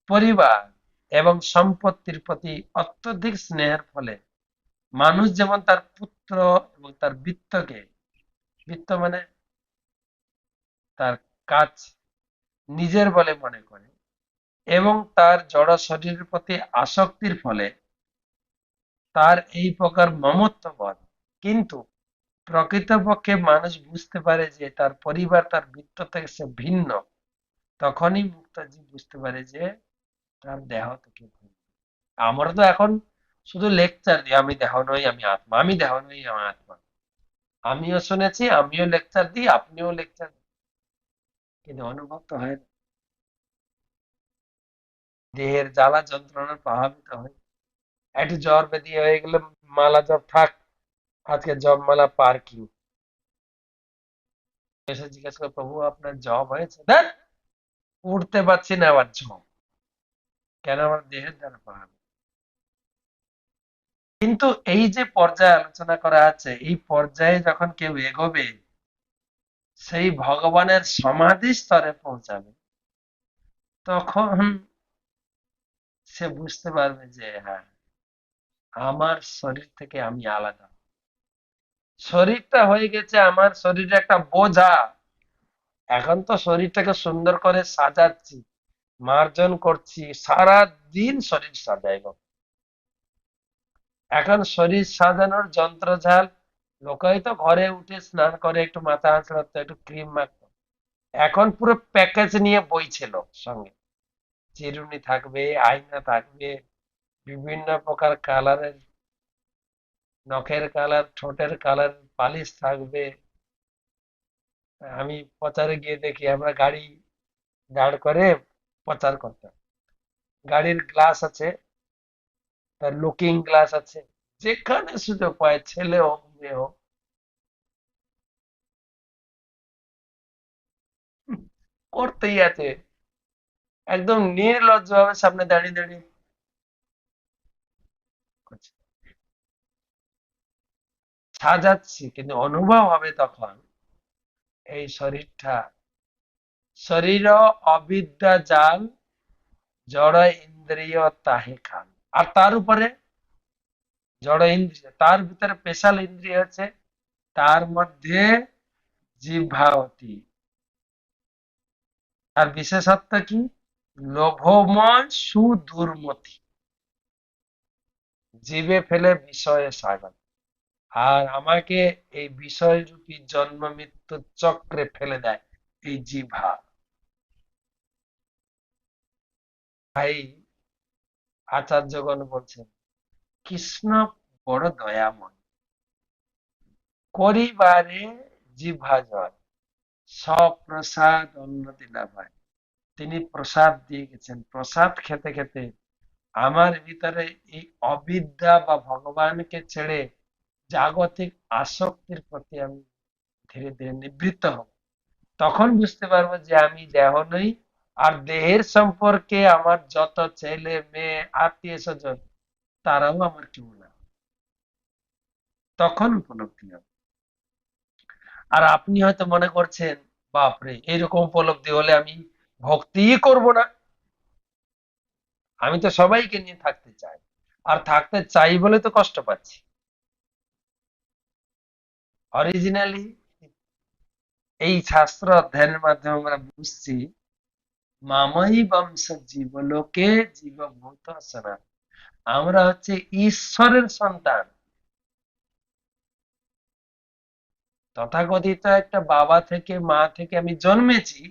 পরিবার এবং সম্পত্তির প্রতি অত্যধিক স্নেহের ফলে মানুষ যেমন তার পুত্র এবং তার বৃত্তকে, বৃত্ত মানে তার কাজ, নিজের বলে মনে করে এবং তার জড় শরীরের প্রতি আসক্তির ফলে তার এই প্রকার মমত্ববোধ, কিন্তু প্রকৃতপক্ষে মানুষ বুঝতে পারে যে তার পরিবার তার বৃত্ত থেকে সে ভিন্ন, তখনই মুক্তাজি বুঝতে পারে যে তার দেহ থেকে ভিন্ন। আমরা তো এখন শুধু লেকচার দিই, আমি দেহ নই আমি আত্মা, আমি দেহ নই আমি আত্মা। আমিও শুনেছি, আমিও লেকচার দিই, আপনিও লেকচার দিন, কিন্তু অনুভব তো হয় না। দেহের জ্বালা যন্ত্রণার প্রভাবিত হয়। একটু জ্বর ব্যাধি হয়ে গেলে মালা জপ থাক, আজকে জপ মালা পার্কিং এসে জিজ্ঞাসা করে, প্রভু আপনার জব হয়েছে? দেখ, উঠতে পারছি না, আবার জব কেন? আমার দেহের দ্বারা প্রভাবিত। কিন্তু এই যে পর্যায়ে আলোচনা করা আছে, এই পর্যায়ে যখন কেউ এগোবে, সেই ভগবানের সমাধি স্তরে পৌঁছাবে, তখন সে বুঝতে পারবে যে হ্যাঁ, আমার শরীর থেকে আমি আলাদা। শরীরটা হয়ে গেছে আমার শরীরে একটা বোঝা। এখন তো শরীরটাকে সুন্দর করে সাজাচ্ছি, মার্জন করছি, সারা দিন শরীর সাজাইব। এখন শরীর সাজানোর যন্ত্রঝাল, লোকাই তো ঘরে উঠে স্নান করে একটু মাথা আঁচড়াতো, একটু ক্রিম মাখতো, এখন পুরো প্যাকেজ নিয়ে বইছিল সঙ্গে। চিরুনি থাকবে, আয়না থাকবে, বিভিন্ন প্রকার কালারের, নখের কালার, ঠোঁটের কালার, পালিশ থাকবে। আমি প্রচারে গিয়ে দেখি, আমরা গাড়ি দাঁড় করে প্রচার করতাম, গাড়ির গ্লাস আছে, তার লুকিং গ্লাস আছে, যেখানে সুযোগ পায়, ছেলে হোক মেয়ে হোক, করতেই আছে। একদম নির্লজ্জ ভাবে সামনে দাঁড়িয়ে দাঁড়িয়ে করছে, সাজাচ্ছি, কিন্তু অনুভব হবে তখন এই শরীরটা, শরীর অবিদ্যা জাল, জড় ইন্দ্রিয় তাহে খান। আর তার উপরে জড় ইন্দ্রিয়, তার ভিতরে স্পেশাল ইন্দ্রিয় আছে, তার মধ্যে জিহ্বাবতী। আর বিশেষত্ব কি? লোভময় সুদূরমতি, জিভে ফেলে বিষয়ে সাগর। আর আমাকে এই বিষয় রূপী জন্ম মৃত্যু চক্রে ফেলে দেয় এই জিহ্বা। ভাই, আচার্যগণ বলছেন, কৃষ্ণ বড় দয়াময়, করিবারে জিহ্বা জয়, সপ্রসাদ উন্নতি লাভায়। তিনি প্রসাদ দিয়ে গেছেন, প্রসাদ খেতে খেতে আমার ভিতরে এই অবিদ্যা বা ভগবানকে ছেড়ে জাগতিক আসক্তির প্রতি আমি ধীরে ধীরে নিবৃত্ত হব। তখন বুঝতে পারবো যে আমি দেহ নই, আর দেহের সম্পর্কে আমার যত ছেলে মেয়ে আত্মীয় স্বজন, তারাও আমার কেউ না। তখন উপলব্ধি হবে। আর আপনি হয়তো মনে করছেন, বাপরে, এরকম উপলব্ধি হলে আমি ভক্তিই করব না, আমি তো সবাইকে নিয়ে থাকতে চাই, আর থাকতে চাই বলে তো কষ্ট পাচ্ছি। অরিজিনালি এই শাস্ত্র অধ্যয়নের মাধ্যমে আমরা বুঝছি, মামাই বংশ জীবলোকে জীবভূত সনাতন। আমরা হচ্ছে ঈশ্বরের সন্তান। তথাকথিত একটা বাবা থেকে মা থেকে আমি জন্মেছি,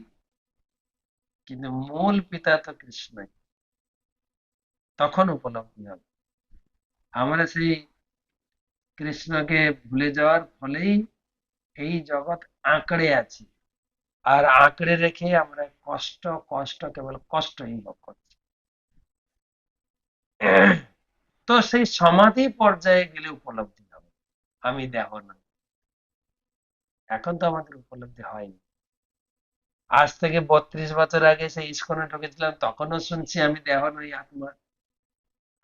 কিন্তু মূল পিতা তো কৃষ্ণই। তখন উপলব্ধি হবে। আমরা সেই কৃষ্ণকে ভুলে যাওয়ার ফলেই এই জগৎ আঁকড়ে আছি। আর আঁকড়ে রেখে আমরা কষ্ট কষ্ট কেবল কষ্টই ভোগ করছি। তো সেই সমাধি পর্যায়ে গেলে উপলব্ধি হবে আমি দেহ না। এখন তো আমাদের উপলব্ধি হয়নি। আজ থেকে 32 বছর আগে সেই ইস্কনে ঢুকেছিলাম, তখনও শুনছি আমি দেহ নই আত্মা।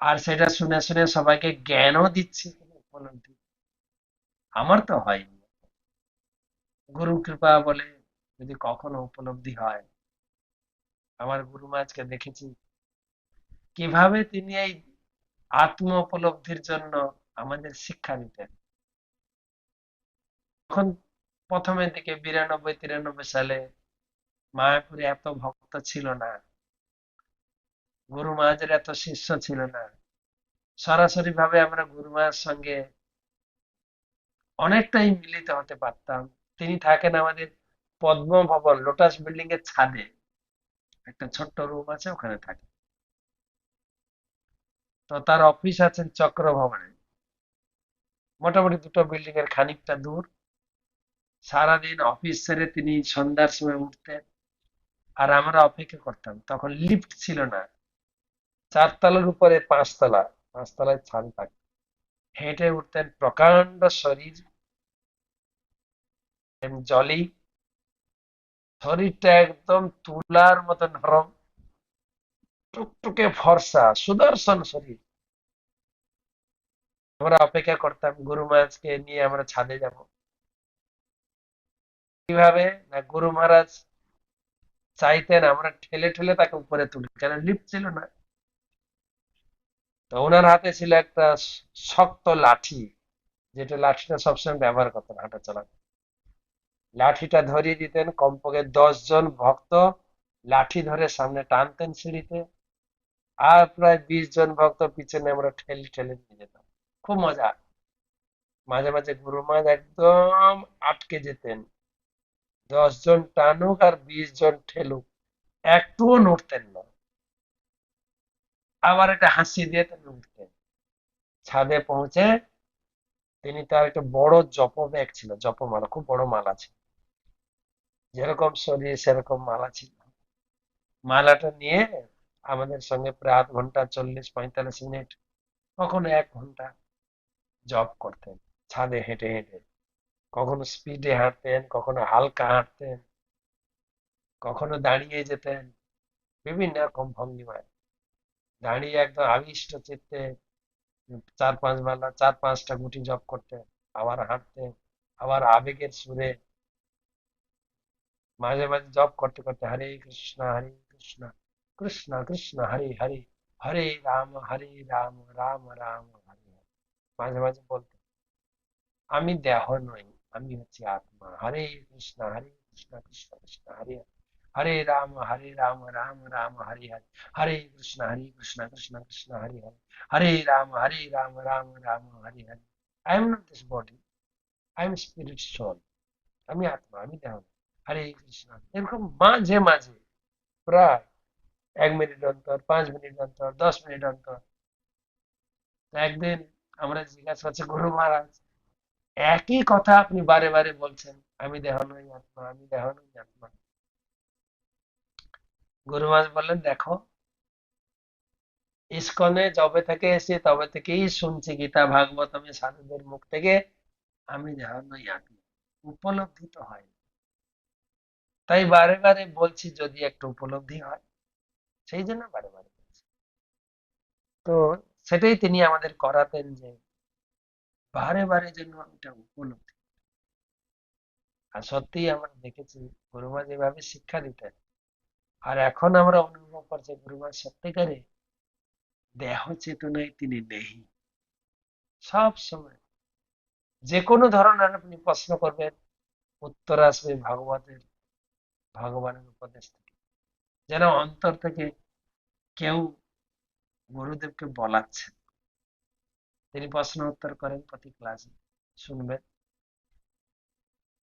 আর সেটা শুনে শুনে সবাইকে জ্ঞানও দিচ্ছি, কোনো উপলব্ধি আমার তো হয়নি। গুরু কৃপা বলে যদি কখনো উপলব্ধি হয়, আমার গুরু মাঝকে দেখেছি, কিভাবে তিনি এই আত্ম উপলব্ধির জন্য আমাদের শিক্ষা দিতেন। তখন প্রথমের দিকে 92-93 সালে মায়াপুরে এত ভক্ত ছিল না, গুরু মহারাজের এত শিষ্য ছিল না। সরাসরি ভাবে আমরা গুরু মহারাজের সঙ্গে অনেকটাই মিলিত হতে পারতাম। তিনি থাকেন আমাদের পদ্ম ভবন লোটাস বিল্ডিং এর ছাদে, একটা ছোট্ট রুম আছে, ওখানে থাকে। তো তার অফিস আছেন চক্র ভবনে, মোটামুটি দুটো বিল্ডিং এর খানিকটা দূর। সারাদিন অফিস সেরে তিনি সন্ধ্যার সময় উঠতেন, আর আমরা অপেক্ষা করতাম। তখন লিফট ছিল না, 4 তলার উপরে 5 তলা, 5 তলায় ছাদ থাকতো। হেঁটে উঠতেন, প্রকাণ্ড শরীর, জলি, শরীরটা একদম তুলার মতো নরম, টুকটুকে ফর্সা, সুদর্শন শরীর। আমরা অপেক্ষা করতাম গুরু মহারাজকে নিয়ে আমরা ছাদে যাব। কিভাবে না, গুরু মহারাজ চাইতেন আমরা ঠেলে ঠেলে তাকে উপরে তুলি, কেন লিফট ছিল না। তো ওনার হাতে ছিল একটা শক্ত লাঠি, যেটা লাঠিটা সবসময় ব্যবহার করতেন হাঁটা চলা। লাঠিটা ধরিয়ে দিতেন, কমপক্ষে 10 জন ভক্ত লাঠি ধরে সামনে টানতেন সিঁড়িতে, আর প্রায় 20 জন ভক্ত পিছনে আমরা ঠেলে ঠেলে নিয়ে যেতাম। খুব মজা। মাঝে মাঝে গুরু মহারাজ একদম আটকে যেতেন, 10 জন টানুক আর 20 জন ঠেলুক, একটুও নড়তেন না। আবার একটা হাসি দিয়ে তিনি উঠতেন। ছাদে পৌঁছে তিনি, তার একটা বড় জপ ব্যাগ ছিল, জপমালা, খুব বড় মালা ছিল, যেরকম শরীর সেরকম মালা ছিল। মালাটা নিয়ে আমাদের সঙ্গে প্রায় আধ ঘন্টা, 40-45 মিনিট, কখনো 1 ঘন্টা জপ করতেন, ছাদে হেঁটে হেঁটে। কখনো স্পিডে হাঁটতেন, কখনো হালকা হাঁটতেন, কখনো দাঁড়িয়ে যেতেন, বিভিন্ন রকম ভঙ্গিমায় দাঁড়িয়ে একদম আবিষ্ট চিত্তে 4-5 বেলা 4-5টা গুটি জপ করতেন, আবার হাঁটতেন, আবার আবেগের সুরে মাঝে মাঝে জপ করতে করতে হরে কৃষ্ণ কৃষ্ণ কৃষ্ণ হরে হরে, হরে রাম রাম রাম হরে হরে। মাঝে মাঝে বলতেন, আমি দেহ নই, আমি হচ্ছি আত্মা। Hare Krishna Krishna Krishna Hare Hare, Hare Ram Ram Ram Hare Hare, Hare Krishna Krishna Krishna Hare Hare, Hare Ram Ram Ram Hare Hare. I am not this body, I am spirit soul. আমি আত্মা, আমি দেহ নই। হরে কৃষ্ণ। এরকম মাঝে মাঝে প্রায় 1 মিনিট অন্তর, 5 মিনিট অন্তর, 10 মিনিট অন্তর। তো একদিন আমরা জিজ্ঞাসা করছি, গুরু মহারাজ একই কথা আপনি বারে বারে বলছেন, আমি দেহ নই আত্মা, আমি দেহ নই আত্মা। গুরু মহারাজ বললেন, দেখো, ইসকনে যবে থেকে এসে তবে থেকেই শুনছি গীতা ভাগবতমে সাধুদের মুখ থেকে, আমি দেহ নই আত্মা। উপলব্ধি তো হয় না। তাই বারে বারে বলছি, যদি একটু উপলব্ধি হয়, সেই জন্য বারে বারে বলছি। তো সেটাই তিনি আমাদের করাতেন, যে বারে বারে যেন এটা উপলব্ধি। আর সত্যিই আমরা দেখেছি গুরুমা যেভাবে শিক্ষা দিতেন, আর এখন আমরা অনুভব করছি গুরুমা সত্যিকারে দেহ চেতনায় তিনি নেই। সব সময় যে কোনো ধরনের আপনি প্রশ্ন করবেন, উত্তর আসবে ভগবানের উপদেশ থেকে, যেন অন্তর থেকে কেউ গুরুদেবকে বলাচ্ছে। তিনি প্রশ্ন উত্তর করেন প্রতি ক্লাসে, শুনবেন,